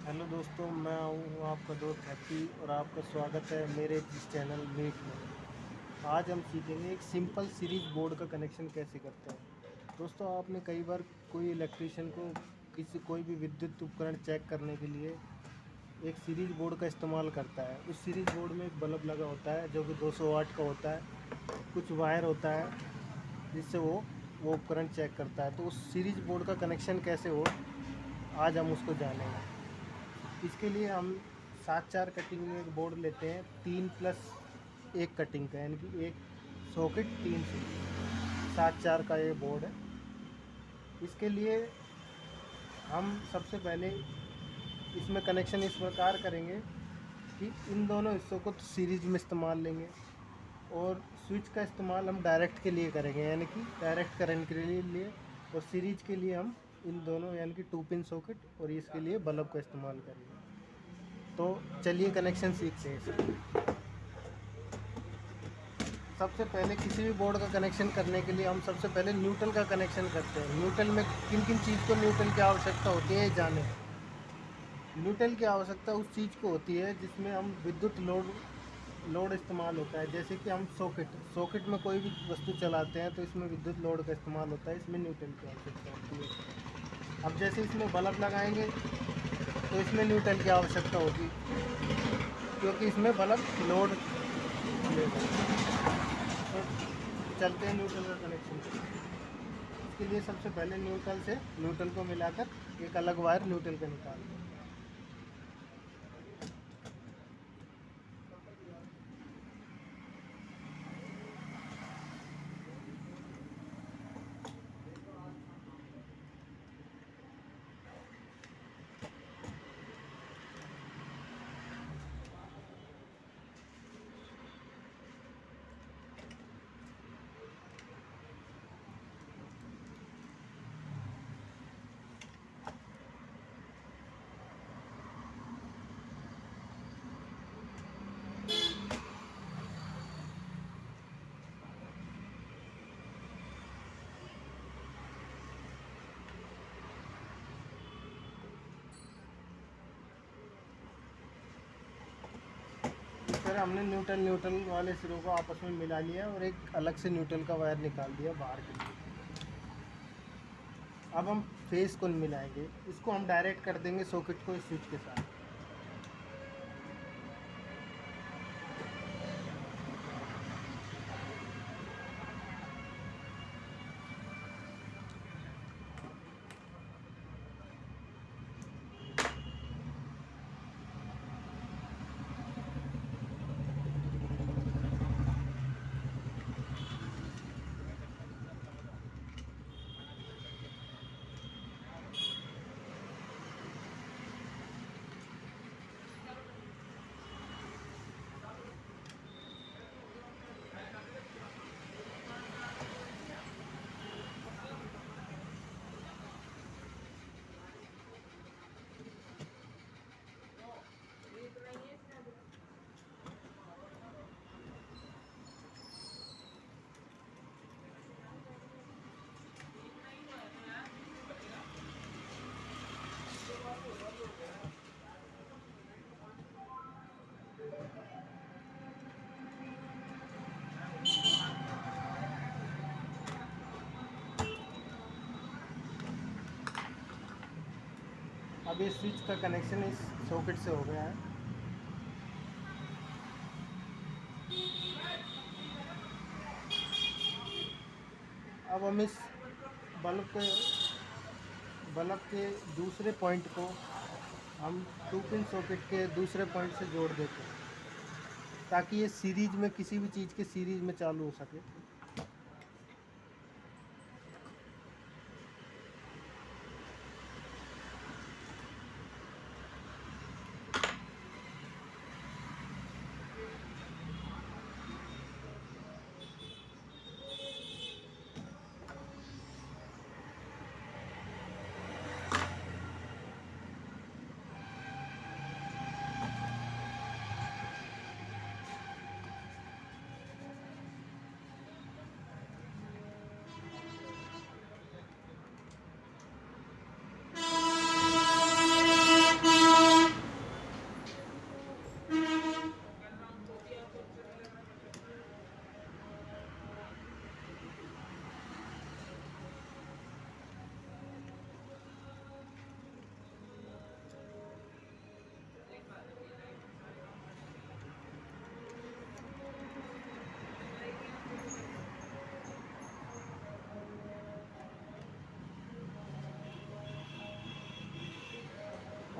Hello दोस्तों, मैं हूँ आपका दोस्त हैप्पी और आपका स्वागत है मेरे इस चैनल मीट में। आज हम सीखेंगे एक सिंपल सीरीज बोर्ड का कनेक्शन कैसे करते हैं। दोस्तों, आपने कई बार कोई इलेक्ट्रिशियन को कोई भी विद्युत उपकरण चेक करने के लिए एक सीरीज बोर्ड का इस्तेमाल करता है। उस सीरीज बोर्ड में एक बल्ब लगा होता है जो कि 200 वाट का होता है। कुछ वायर होता है जिससे वो उपकरण चेक करता है। तो उस सीरीज बोर्ड का कनेक्शन कैसे हो, आज हम उसको जानेंगे। इसके लिए हम 7-4 कटिंग में एक बोर्ड लेते हैं, 3+1 कटिंग का, यानी कि एक सॉकेट 3 से 7-4 का ये बोर्ड है। इसके लिए हम सबसे पहले इसमें कनेक्शन इस प्रकार करेंगे कि इन दोनों हिस्सों को तो सीरीज में इस्तेमाल लेंगे और स्विच का इस्तेमाल हम डायरेक्ट के लिए करेंगे, यानी कि डायरेक्ट करंट के लिए। और सीरीज के लिए हम इन दोनों यानी कि 2 पिन सॉकेट और इसके लिए बल्ब का इस्तेमाल करेंगे। तो चलिए कनेक्शन सीखते हैं इसका। सबसे पहले किसी भी बोर्ड का कनेक्शन करने के लिए हम सबसे पहले न्यूट्रल का कनेक्शन करते हैं। न्यूट्रल में किन किन चीज़ को न्यूट्रल की आवश्यकता होती है, ये जाने। न्यूट्रल की आवश्यकता उस चीज़ को होती है जिसमें हम विद्युत लोड इस्तेमाल होता है। जैसे कि हम सॉकेट में कोई भी वस्तु चलाते हैं तो इसमें विद्युत लोड का इस्तेमाल होता है, इसमें न्यूट्रल की आवश्यकता होती है। अब जैसे इसमें बल्ब लगाएंगे तो इसमें न्यूट्रल की आवश्यकता होगी, क्योंकि इसमें बल्ब लोड लेगा। तो चलते हैं न्यूट्रल का कनेक्शन। इसके लिए सबसे पहले न्यूट्रल से न्यूट्रल को मिलाकर एक अलग वायर न्यूट्रल का निकालते हैं। इस तरह हमने न्यूट्रल वाले सिरों को आपस में मिला लिया और एक अलग से न्यूट्रल का वायर निकाल दिया बाहर के लिए। अब हम फेस को मिलाएंगे, इसको हम डायरेक्ट कर देंगे सॉकेट को स्विच के साथ। अब ये स्विच का कनेक्शन इस सॉकेट से हो गया है। अब हम इस बल्ब के बल्ब के दूसरे पॉइंट को हम 2 पिन सॉकेट के दूसरे पॉइंट से जोड़ देते हैं, ताकि ये सीरीज में किसी भी चीज़ के सीरीज में चालू हो सके।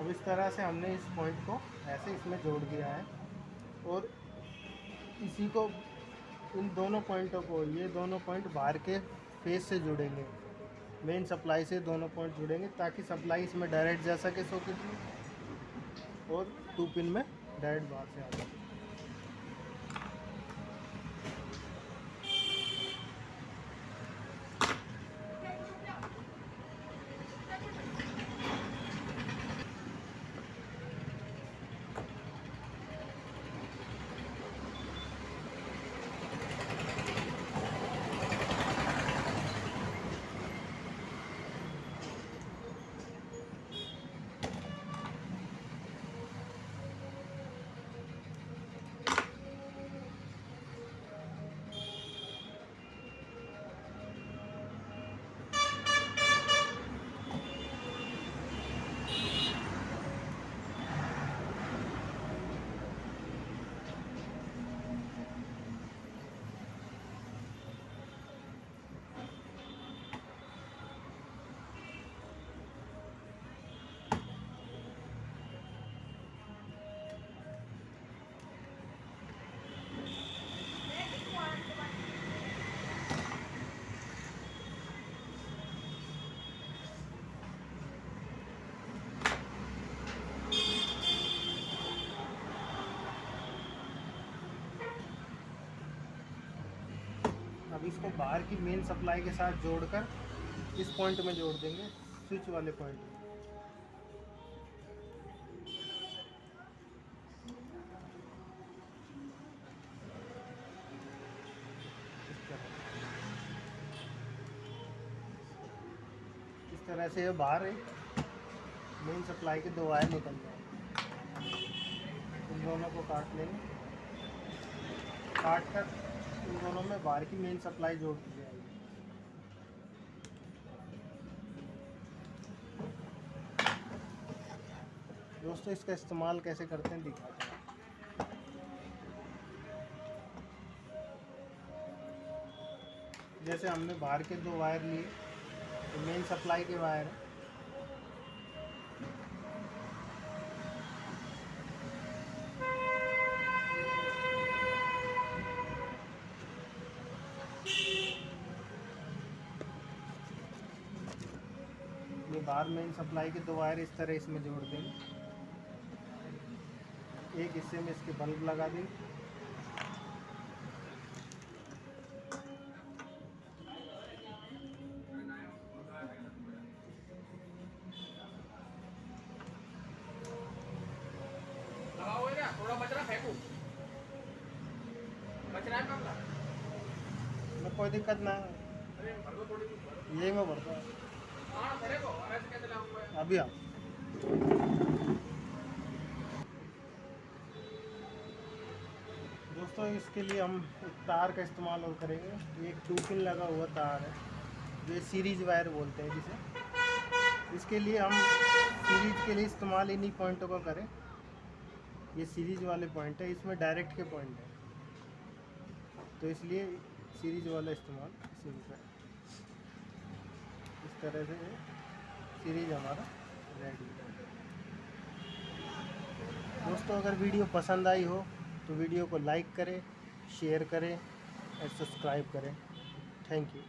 अब इस तरह से हमने इस पॉइंट को ऐसे इसमें जोड़ दिया है और इसी को, इन दोनों पॉइंटों को, ये दोनों पॉइंट बाहर के फेस से जुड़ेंगे, मेन सप्लाई से दोनों पॉइंट जुड़ेंगे ताकि सप्लाई इसमें डायरेक्ट जा सके सॉकेट में और 2 पिन में डायरेक्ट बाहर से आ जाए। अब इसको बाहर की मेन सप्लाई के साथ जोड़कर इस पॉइंट में जोड़ देंगे, स्विच वाले पॉइंट में। इस तरह से ये बाहर मेन सप्लाई के 2 वायर निकल जाए। इन दोनों को काट लेंगे, काट कर इन दोनों में बाहर की मेन सप्लाई जोड़ दी जाएगी। दोस्तों इसका इस्तेमाल कैसे करते हैं दिखाते हैं। जैसे हमने बाहर के 2 वायर लिए, तो मेन सप्लाई के वायर है, ये बाहर मेन सप्लाई के 2 वायर इस तरह इसमें जोड़ देंगे। एक हिस्से में इसके बल्ब लगा देंगे, थोड़ा बच रहा फेंकू, बच रहा है कम ना, कोई दिक्कत ना, यही में भरता है अभी। आप दोस्तों इसके लिए हम एक तार का इस्तेमाल और करेंगे। एक 2 पिन लगा हुआ तार है, जो सीरीज वायर बोलते हैं जिसे। इसके लिए हम सीरीज के लिए इस्तेमाल इन्हीं पॉइंटों का करें। ये सीरीज वाले पॉइंट है, इसमें डायरेक्ट के पॉइंट है, तो इसलिए सीरीज वाला इस्तेमाल इसी में करें। इस तरह से सीरीज हमारा रेडी है। दोस्तों अगर वीडियो पसंद आई हो तो वीडियो को लाइक करें, शेयर करें और सब्सक्राइब करें। Thank you.